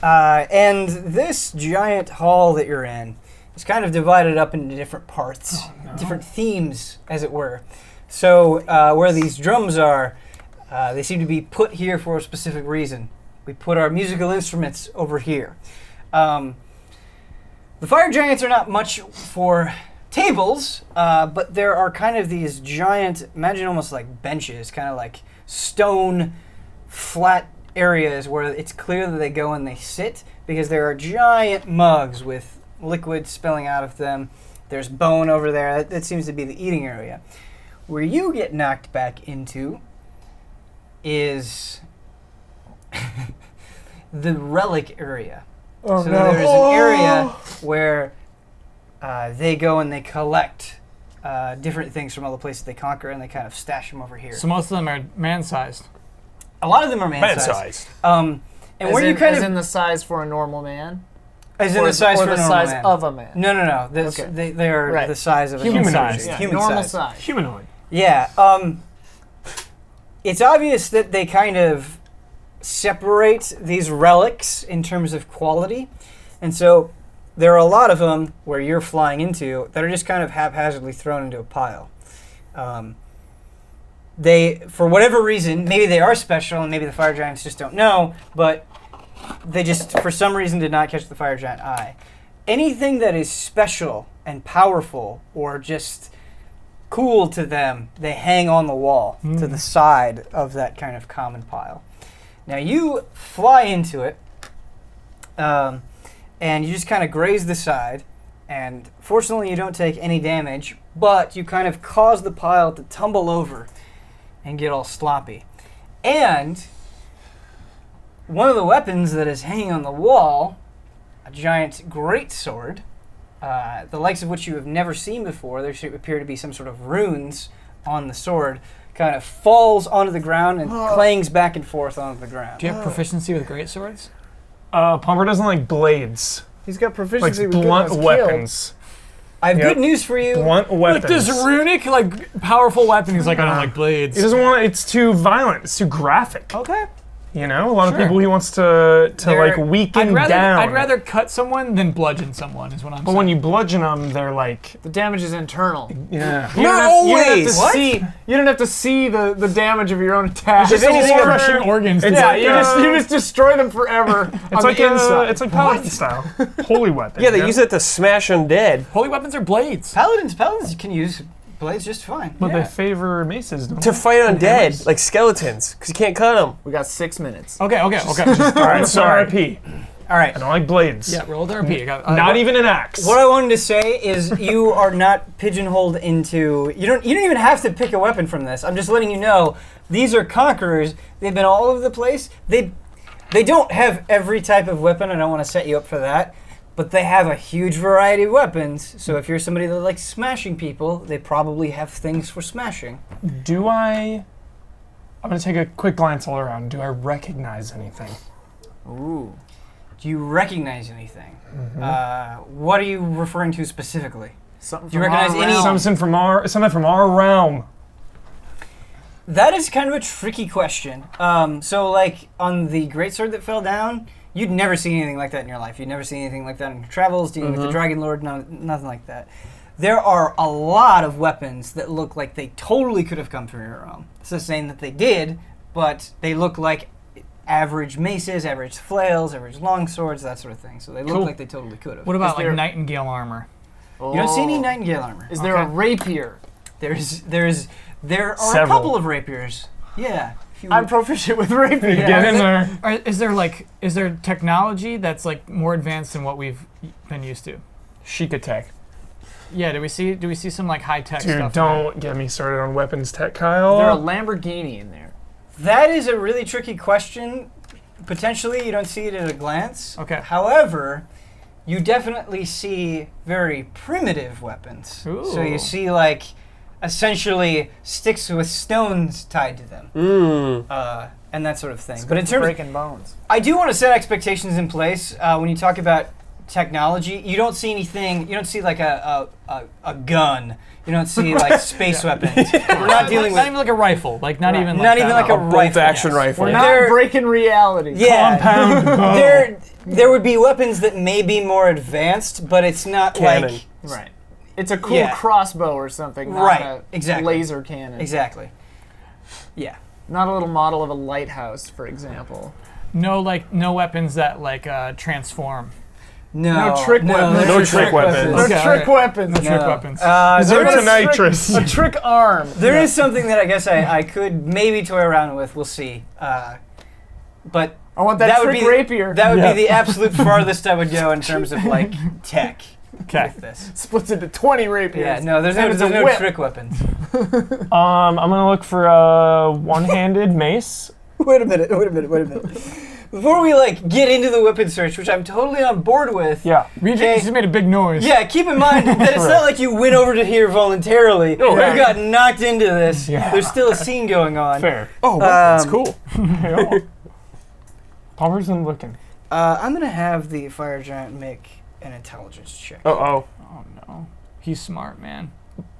And this giant hall that you're in is kind of divided up into different parts, different themes, as it were. So where these drums are, they seem to be put here for a specific reason. We put our musical instruments over here. The fire giants are not much for tables, but there are kind of these giant, imagine almost like benches, kind of like stone, flat areas where it's clear that they go and they sit, because there are giant mugs with liquid spilling out of them. There's bone over there. That seems to be the eating area. Where you get knocked back into is the relic area. Oh, So no. there's an area where they go and they collect different things from all the places they conquer, and they kind of stash them over here. So most of them are man-sized. A lot of them are man-sized. Man-sized. And As where in, you kind as of in the size for a normal man? as in or the size or for the a normal size man. of a man? No. Okay. They are Right. the size of a Human normal size. person. Yeah, Human normal size. size. Humanoid. Yeah. It's obvious that they kind of separate these relics in terms of quality, and so there are a lot of them where you're flying into that are just kind of haphazardly thrown into a pile. They, for whatever reason, maybe they are special, and maybe the fire giants just don't know, but they just, for some reason, did not catch the fire giant eye. Anything that is special and powerful or just cool to them, they hang on the wall to the side of that kind of common pile. Now you fly into it, and you just kind of graze the side, and fortunately you don't take any damage, but you kind of cause the pile to tumble over and get all sloppy. And one of the weapons that is hanging on the wall, a giant greatsword, the likes of which you have never seen before, there should appear to be some sort of runes on the sword, kind of falls onto the ground and clangs back and forth onto the ground. Do you have proficiency with great swords? Pomper doesn't like blades. He's got Like proficiency with blunt getting us weapons. I have Yep. good news for you. Blunt Like weapons. this runic, like powerful weapon. He's like, I don't like blades. He doesn't want. It's too violent. It's too graphic. Okay. You know, a lot Sure. of people he wants to They're- like weaken I'd down. rather cut someone than bludgeon someone. Is what I'm But saying. when you bludgeon them, they're like, The damage is internal. yeah. You don't Not have- you don't have always. to What? see. You don't have to see the damage of your own attack. It's just anything crushing organs. It's yeah, like, you just destroy them forever It's on like the inside. it's like paladin style, holy weapon. Yeah, they you know? use it to smash undead. Holy weapons are blades. Paladins can use blades just fine. But yeah. they favor maces. Don't To they? fight undead, like skeletons, because you can't cut them. We got 6 minutes. Okay. All right, so Sorry. RP. All right. I don't like blades. Yeah, roll the RP. I got, Not even an axe. What I wanted to say is you are not pigeonholed into you don't even have to pick a weapon from this. I'm just letting you know these are conquerors. They've been all over the place. They don't have every type of weapon. I don't want to set you up for that. But they have a huge variety of weapons. So if you're somebody that likes smashing people, they probably have things for smashing. Do I'm gonna take a quick glance all around. Do I recognize anything? Ooh. Do you recognize anything? What are you referring to specifically? Something Do you from recognize our any- realm. Something from our realm. That is kind of a tricky question. So, like, on the greatsword that fell down, you'd never seen anything like that in your life. You'd never seen anything like that in your travels, dealing with the Dragon Lord, nothing like that. There are a lot of weapons that look like they totally could have come from your realm. It's not saying that they did, but they look like average maces, average flails, average longswords, that sort of thing. So they look Cool. like they totally could have. What about Is there- like nightingale armor? Oh. You don't see any nightingale armor. Is there a rapier? There are a Several. couple of rapiers. Yeah. If you- I'm proficient with rapier. Get in there. Or is there technology that's like more advanced than what we've been used to? Chic attack. Yeah, do we see some like high tech Dude, stuff? don't get me started on weapons tech, Is there a Kyle. Lamborghini in there? That is a really tricky question. Potentially, you don't see it at a glance. Okay. However, you definitely see very primitive weapons. So you Ooh. see, like, essentially sticks with stones tied to them, and that sort of thing. But in terms, breaking bones. I do want to set expectations in place when you talk about technology. You don't see anything. You don't see like a gun. You don't see like space weapons. We're not dealing not with. even like a rifle. Like not Right. even Not like even that. like a Bolt rifle. action Yes. rifle. We're They're- not breaking reality. Yeah. Compound bow. There would be weapons that may be more advanced, but it's not Cannon. like Right. It's a cool Yeah. crossbow or something, not Right, a exactly. laser cannon. exactly. Yeah. Not a little model of a lighthouse, for example. no weapons that like transform. No, No trick weapons. No trick weapons. No Okay, trick alright. weapons. No trick weapons. Zero There to is a trick- nitrous. A trick arm. There is something that I guess I could maybe toy around with. We'll see. But I want that, would trick be rapier. that would Yeah. be the absolute farthest I would go in terms of like tech Okay. with this. Splits into 20 rapiers. Yeah, no, there's And it's a no whip. trick weapons. I'm gonna look for a one-handed mace. Wait a minute. Before we like get into the weapon search, which I'm totally on board with. Yeah. We Okay. just made a big noise. Yeah, keep in mind that it's not like you went over to here voluntarily. You got knocked into this. Yeah. There's still a scene going on. Fair. Oh, that's Um, cool. Yeah. Palmer's been looking. I'm gonna have the fire giant make an intelligence check. Oh. Oh no. He's smart, man.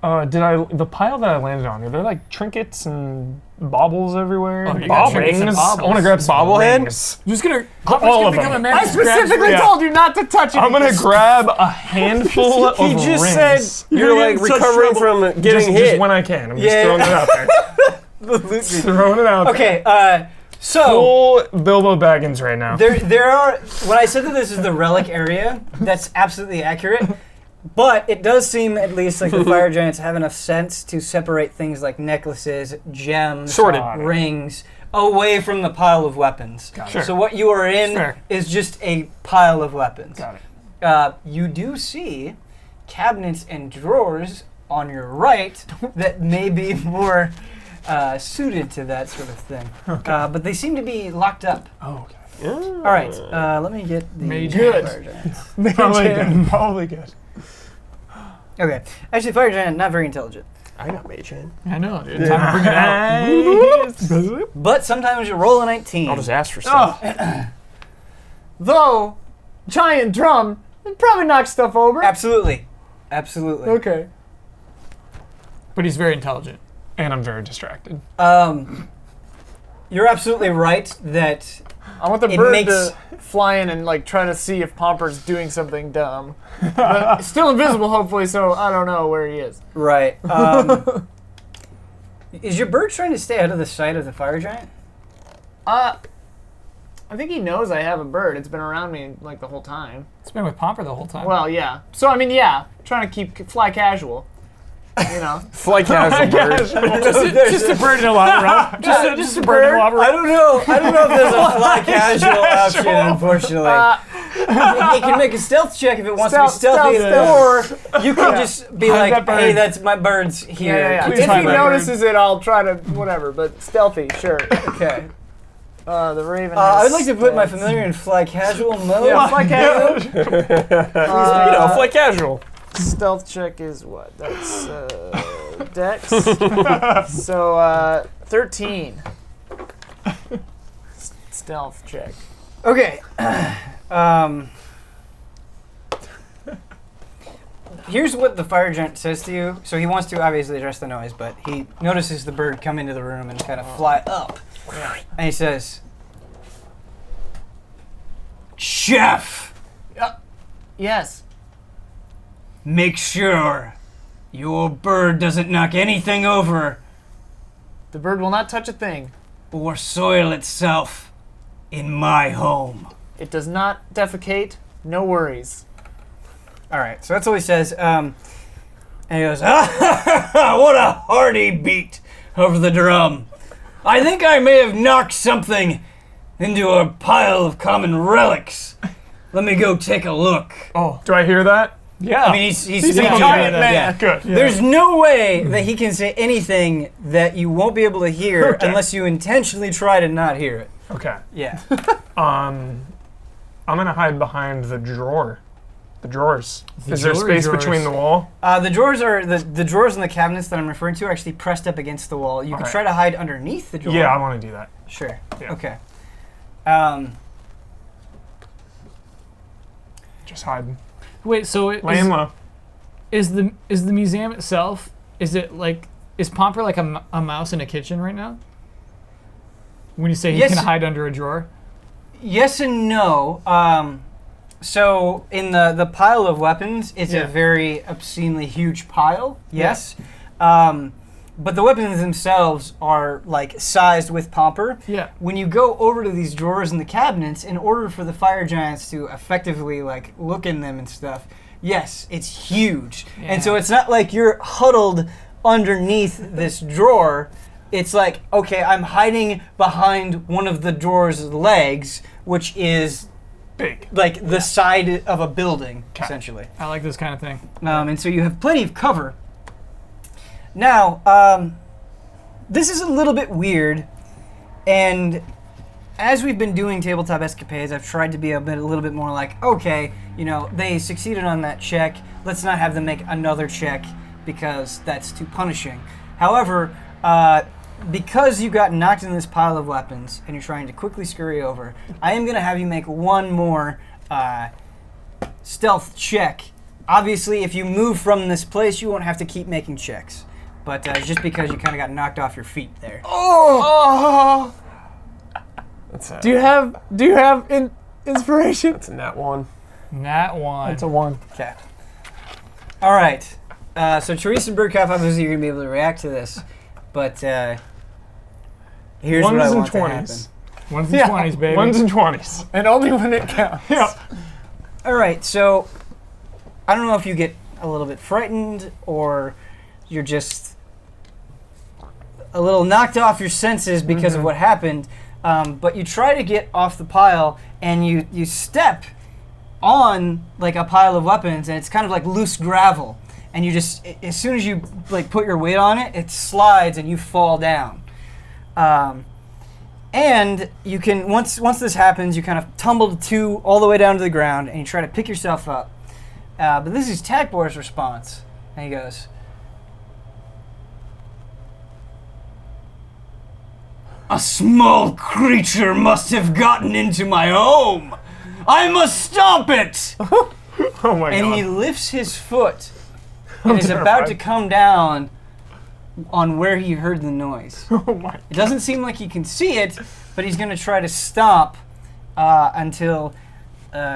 The pile that I landed on, are there like trinkets and baubles everywhere? Oh, you got trinkets and Rings? baubles. I want to grab some Bobblehead? rings. I'm just gonna. All of become them. a man I who grabs specifically rings. told you not to touch it. I'm gonna grab a handful of He rings. just said you're like in such recovering trouble. from getting hit. Just when I can. I'm just Yeah. throwing it out there. Absolutely. Throwing it out there. Okay, so Full Bilbo Baggins right now. there are. When I said that this is the relic area, that's absolutely accurate. But it does seem, at least, like the fire giants have enough sense to separate things like necklaces, gems, Sorted. rings, away from the pile of weapons. Sure. So what you are in Fair. is just a pile of weapons. Got it. You do see cabinets and drawers on your right that may be more suited to that sort of thing. But they seem to be locked up. Oh, okay. All right, let me get the Mage fire giants. Probably good. Probably good. Okay, actually, fire giant not very intelligent. I got mage hand. I know, dude. Time to bring it out. But sometimes you roll a 19. I'll just ask for stuff. Though, giant drum, it probably knocks stuff over. Absolutely. Absolutely. Okay. But he's very intelligent. And I'm very distracted. You're absolutely right that I want the It bird makes- to fly in and like try to see if Pomper's doing something dumb. But still invisible, hopefully, so I don't know where he is. right. Is your bird trying to stay out of the sight of the fire giant? I think he knows I have a bird. It's been around me like the whole time. It's been with Pomper the whole time. Well, yeah. So I mean, yeah, trying to fly casual. You know. Fly casual bird. just a bird in a lava rope. Just a bird in a lava I rope. don't know. I don't know if there's a fly casual option, unfortunately. It can make a stealth check if it wants to be stealthy, or you can just be Hide like, that "Hey, bird." that's my bird's here." Yeah. Please If find he my notices it, I'll try to whatever. But stealthy, sure. Okay. The raven. I has would like to put my stats. familiar in fly casual mode. Yeah, fly casual. Fly casual. Stealth check is what? That's Dex. So 13. Stealth check. Okay. Here's what the fire giant says to you. So he wants to obviously address the noise, but he notices the bird come into the room and kind of fly up. And he says, "Chef, Yes. make sure your bird doesn't knock anything over The bird will not touch a thing. or soil itself in my home." It does not defecate. No worries. All right, so that's all he says. And he goes, "What a hearty beat of the drum. I think I may have knocked something into a pile of common relics. Let me go take a look." Oh, do I hear that? Yeah. I mean, he's speaking a to you, giant yeah. man. Good. There's no way that he can say anything that you won't be able to hear Okay. unless you intentionally try to not hear it. Okay. Yeah. I'm gonna hide behind the drawer. The drawers. The Is there jewelry space drawers. between the wall? The drawers are the drawers and the cabinets that I'm referring to are actually pressed up against the wall. You can Okay. try to hide underneath the drawer. Yeah, I want to do that. Sure. Yeah. Okay. Just hide. Wait, so Laying low. is the museum itself? Is Pomper like a mouse in a kitchen right now? When you say he Yes. can hide under a drawer? Yes and no. So in the pile of weapons, it's Yeah. a very obscenely huge pile. Yes. But the weapons themselves are like sized with Pomper. Yeah. When you go over to these drawers in the cabinets, in order for the fire giants to effectively like look in them and stuff, yes, it's huge. And so Yeah. it's not like you're huddled underneath this drawer. It's like, okay, I'm hiding behind one of the drawer's legs, which is Big. like the side of a building, essentially. I like this kind of thing. And so you have plenty of cover. Now, this is a little bit weird, and as we've been doing Tabletop Escapades, I've tried to be a little bit more like, okay, they succeeded on that check. Let's not have them make another check because that's too punishing. However, because you got knocked in this pile of weapons and you're trying to quickly scurry over, I am going to have you make one more stealth check. Obviously, if you move from this place, you won't have to keep making checks. But just because you kind of got knocked off your feet there. Oh. That's a, Do you have inspiration? that's a nat one. Nat one. It's a 1. Okay. All right. So Teresa and Burkhoff, obviously you're going to be able to react to this. But here's what I Ones and want to happen. 20s. Ones and Yeah. 20s, baby. Ones and 20s. And only when it counts. Yeah. All right, so I don't know if you get a little bit frightened or you're just a little knocked off your senses because of what happened, but you try to get off the pile and you step on like a pile of weapons and it's kind of like loose gravel, and you just as soon as you like put your weight on it, it slides and you fall down. And you can once this happens, you kind of tumble all the way down to the ground, and you try to pick yourself up. But this is Takbor's response, and he goes, "A small creature must have gotten into my home. I must stop it." Oh my And god. he lifts his foot and is about to come down on where he heard the noise. Oh my. It doesn't seem like he can see it, but he's going to try to stop until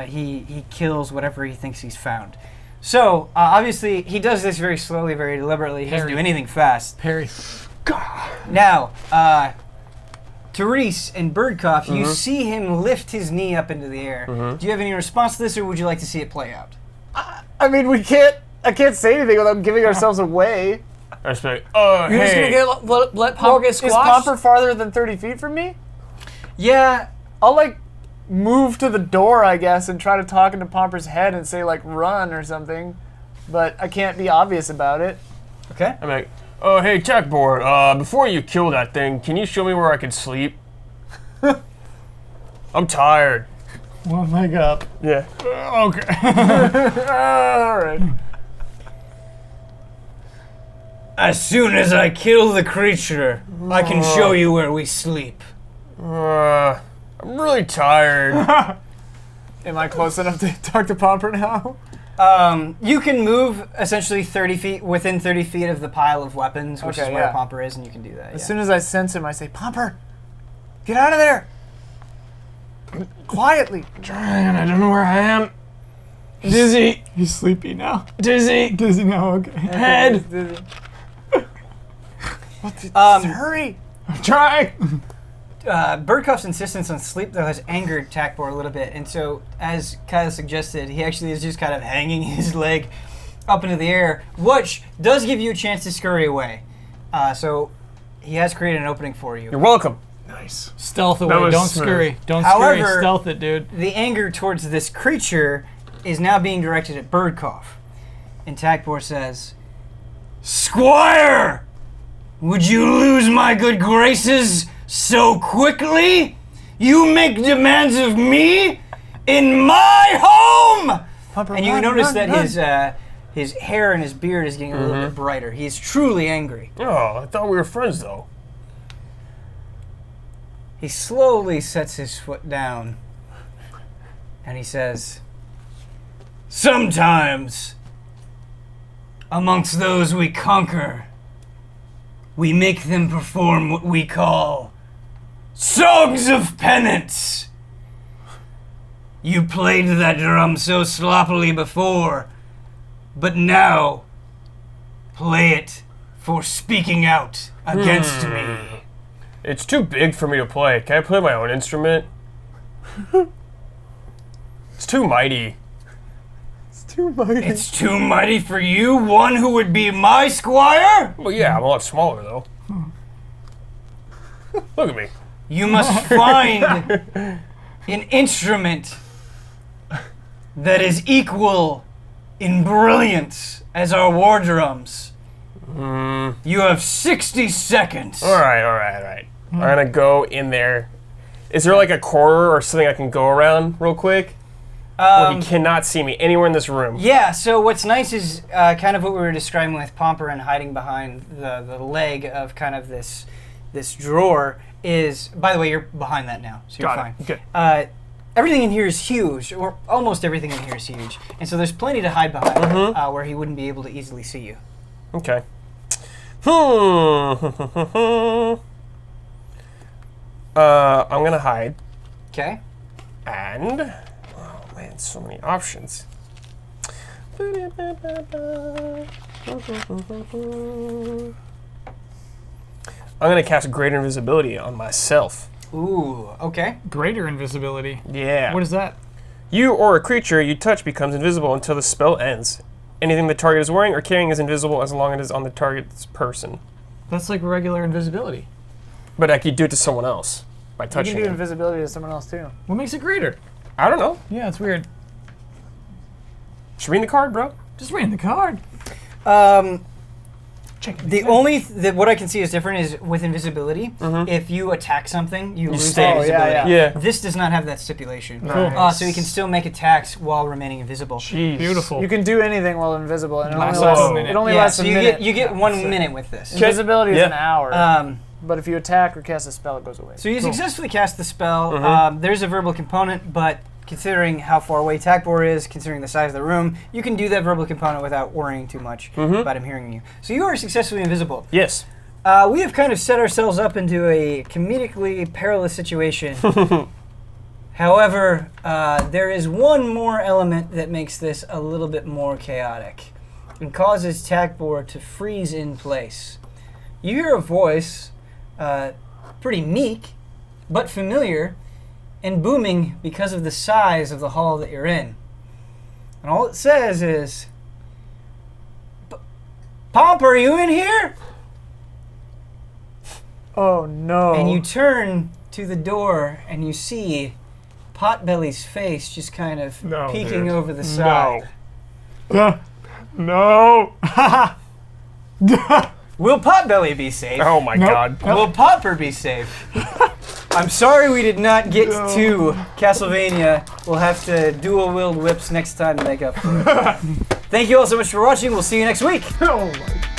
he kills whatever he thinks he's found. So, obviously, he does this very slowly, very deliberately. He doesn't do anything fast. Parry. Now, Therese and Birdcough, you see him lift his knee up into the air. Do you have any response to this, or would you like to see it play out? I mean, I can't say anything without giving ourselves away. I just be like, You're just hey. gonna let Pomper get Is squashed? Pomper farther than 30 feet from me? Yeah. I'll like move to the door, I guess, and try to talk into Pomper's head and say like run or something. But I can't be obvious about it. Okay. I'm like, oh, hey, Techboard, before you kill that thing, can you show me where I can sleep? I'm tired. Well, make up. Yeah. Okay. All right. As soon as I kill the creature, I can show you where we sleep. I'm really tired. Am I close enough to talk to Pomper now? You can move essentially 30 feet, within 30 feet of the pile of weapons, which Okay, is where yeah. Pomper is, and you can do that. As soon as I sense him, I say, Pomper, get out of there! Quietly. Trying, I don't know where I am. Dizzy. He's sleepy now. Dizzy. Dizzy now, okay. Head. Hurry! I'm trying. Birdcough's insistence on sleep, though, has angered Takbor a little bit, and so, as Kyle suggested, he actually is just kind of hanging his leg up into the air, which does give you a chance to scurry away. So, he has created an opening for you. You're welcome. Nice. Stealth away. was Don't smooth. scurry. Don't However- scurry. Stealth it, dude. The anger towards this creature is now being directed at Birdcough. And Takbor says, Squire! Would you lose my good graces so quickly? You make demands of me in my home! Pomper, And you run, notice run, that run. his hair and his beard is getting a little bit brighter. He is truly angry. Oh, I thought we were friends, though. He slowly sets his foot down and he says, Sometimes, amongst those we conquer, we make them perform what we call songs of penance. You played that drum so sloppily before, but now play it for speaking out against me. It's too big for me to play. Can I play my own instrument? It's too mighty. It's too mighty for you, one who would be my squire? Well, yeah, I'm a lot smaller, though. Look at me. You must find an instrument that is equal in brilliance as our war drums. You have 60 seconds. All right. I'm gonna go in there. Is there like a corner or something I can go around real quick? Where he cannot see me anywhere in this room. Yeah, so what's nice is kind of what we were describing with Pomper and hiding behind the leg of kind of this drawer is, by the way, you're behind that now, so you're Got fine. it. Okay. Everything in here is huge, or almost everything in here is huge, and so there's plenty to hide behind where he wouldn't be able to easily see you. Okay. I'm gonna hide. Okay? And oh man, so many options. I'm gonna cast Greater Invisibility on myself. Ooh, okay. Greater invisibility. Yeah. What is that? You or a creature you touch becomes invisible until the spell ends. Anything the target is wearing or carrying is invisible as long as it is on the target's person. That's like regular invisibility. But I could do it to someone else by You touching can do it. invisibility to someone else too. What makes it greater? I don't know. Yeah, it's weird. Just reading the card, bro. Just reading the card. The only what I can see is different is with invisibility. If you attack something, you lose stay. that Oh, invisibility. Yeah. This does not have that stipulation. Cool. So you can still make attacks while remaining invisible. Jeez. Beautiful. You can do anything while invisible, and it only Lasts lasts, a minute. it only Yeah, lasts so a you minute. get 1 minute with this. Invisibility is Yeah. an hour, but if you attack or cast a spell, it goes away. So you Cool. successfully cast the spell. There's a verbal component, but considering how far away Takbor is, considering the size of the room, you can do that verbal component without worrying too much about him hearing you. So you are successfully invisible. Yes. We have kind of set ourselves up into a comedically perilous situation. However, there is one more element that makes this a little bit more chaotic and causes Takbor to freeze in place. You hear a voice, pretty meek, but familiar, and booming because of the size of the hall that you're in. And all it says is, Pomp, are you in here? Oh no. And you turn to the door and you see Potbelly's face just kind of No, peeking dude. over the side. No. Will Potbelly be safe? Oh my God. Will Popper be safe? I'm sorry we did not get to Castlevania. We'll have to dual-wield whips next time to make up for it. Thank you all so much for watching. We'll see you next week. Oh my